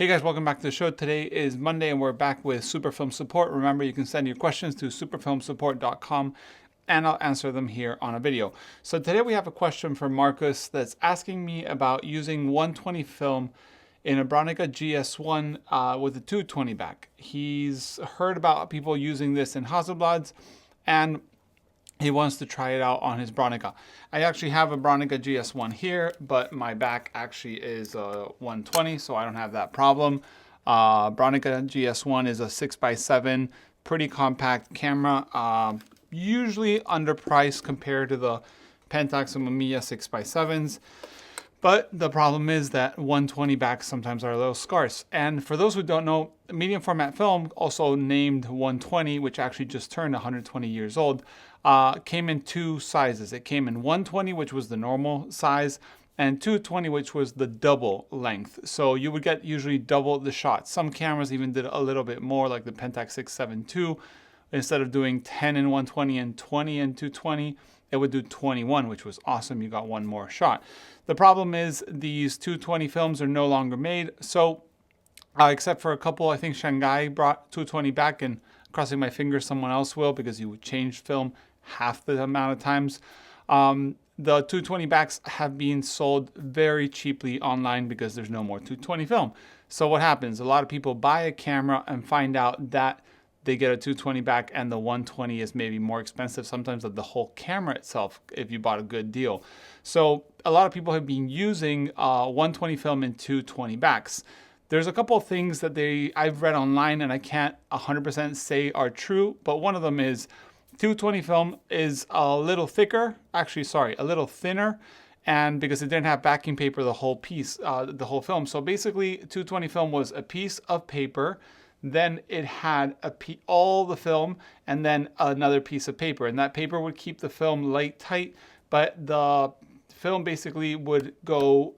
Hey guys, welcome back to the show. Today is Monday and we're back with Superfilm support. Remember, you can send your questions to superfilmsupport.com and I'll answer them here on a video. So today we have a question from Marcus that's asking me about using 120 film in a Bronica GS1 with a 220 back. He's heard about people using this in Hasselblads and he wants to try it out on his Bronica. I actually have a Bronica GS1 here, but my back actually is a 120, so I don't have that problem. Bronica GS1 is a 6x7, pretty compact camera, usually underpriced compared to the Pentax and Mamiya 6x7s. But the problem is that 120 backs sometimes are a little scarce. And for those who don't know, medium format film, also named 120, which actually just turned 120 years old, came in two sizes. It came in 120, which was the normal size, and 220, which was the double length. So you would get usually double the shot. Some cameras even did a little bit more, like the Pentax 672. Instead of doing 10 in 120 and 20 in 220, it would do 21, which was awesome. You got one more shot. The problem is these 220 films are no longer made. So except for a couple, I think Shanghai brought 220 back, and crossing my fingers someone else will, because you would change film half the amount of times. The 220 backs have been sold very cheaply online because there's no more 220 film. So what happens? A lot of people buy a camera and find out that they get a 220 back and the 120 is maybe more expensive sometimes than the whole camera itself if you bought a good deal. So a lot of people have been using 120 film and 220 backs. There's a couple of things that I've read online and I can't 100% say are true, but one of them is 220 film is a little thicker, a little thinner, and because it didn't have backing paper, the whole piece, the whole film. So basically 220 film was a piece of paper, then it had all the film and then another piece of paper, and that paper would keep the film light tight, but the film basically would go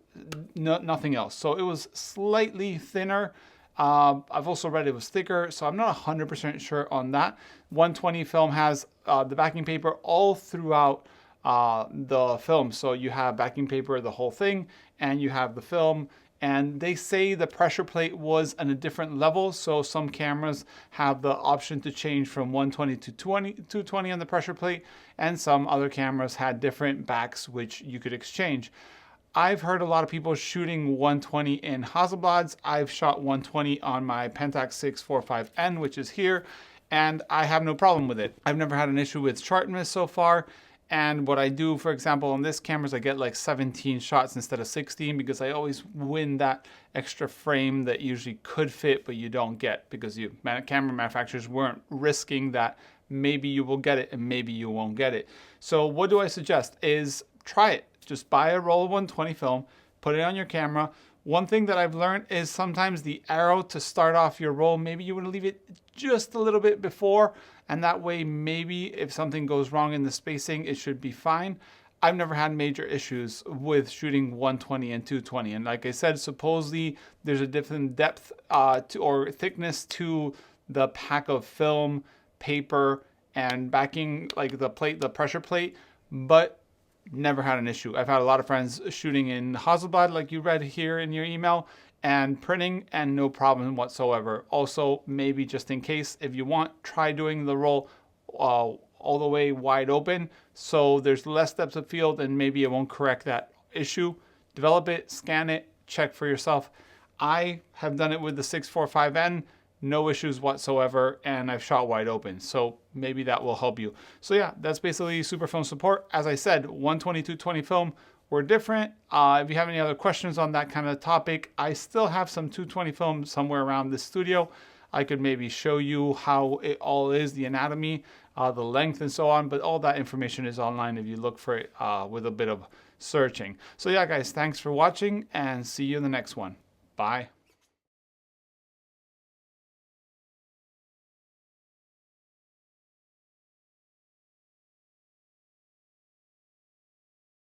nothing else. So it was slightly thinner. I've also read it was thicker, so I'm not 100% sure on that. 120 film has the backing paper all throughout the film. So you have backing paper, the whole thing, and you have the film. And they say the pressure plate was on a different level. So some cameras have the option to change from 120 to 220 on the pressure plate. And some other cameras had different backs, which you could exchange. I've heard a lot of people shooting 120 in Hasselblads. I've shot 120 on my Pentax 645N, which is here, and I have no problem with it. I've never had an issue with chart miss so far. And what I do, for example, on this camera is I get like 17 shots instead of 16 because I always win that extra frame that usually could fit, but you don't get because camera manufacturers weren't risking that maybe you will get it and maybe you won't get it. So what do I suggest is try it. Just buy a roll of 120 film, put it on your camera. One thing that I've learned is sometimes the arrow to start off your roll, maybe you want to leave it just a little bit before, and that way maybe if something goes wrong in the spacing, it should be fine. I've never had major issues with shooting 120 and 220. And like I said, supposedly there's a different depth or thickness to the pack of film, paper, and backing, like the pressure plate, but never had an issue. I've had a lot of friends shooting in Hasselblad, like you read here in your email, and printing, and no problem whatsoever. Also, maybe just in case, if you want, try doing the roll all the way wide open, so there's less depth of field, and maybe it won't correct that issue. Develop it, scan it, check for yourself. I have done it with the 645N. No issues whatsoever, and I've shot wide open. So maybe that will help you. So yeah, that's basically Superfilm support. As I said, 120, 220 film were different. If you have any other questions on that kind of topic, I still have some 220 film somewhere around this studio. I could maybe show you how it all is, the anatomy, the length and so on, but all that information is online if you look for it with a bit of searching. So yeah, guys, thanks for watching and see you in the next one. Bye.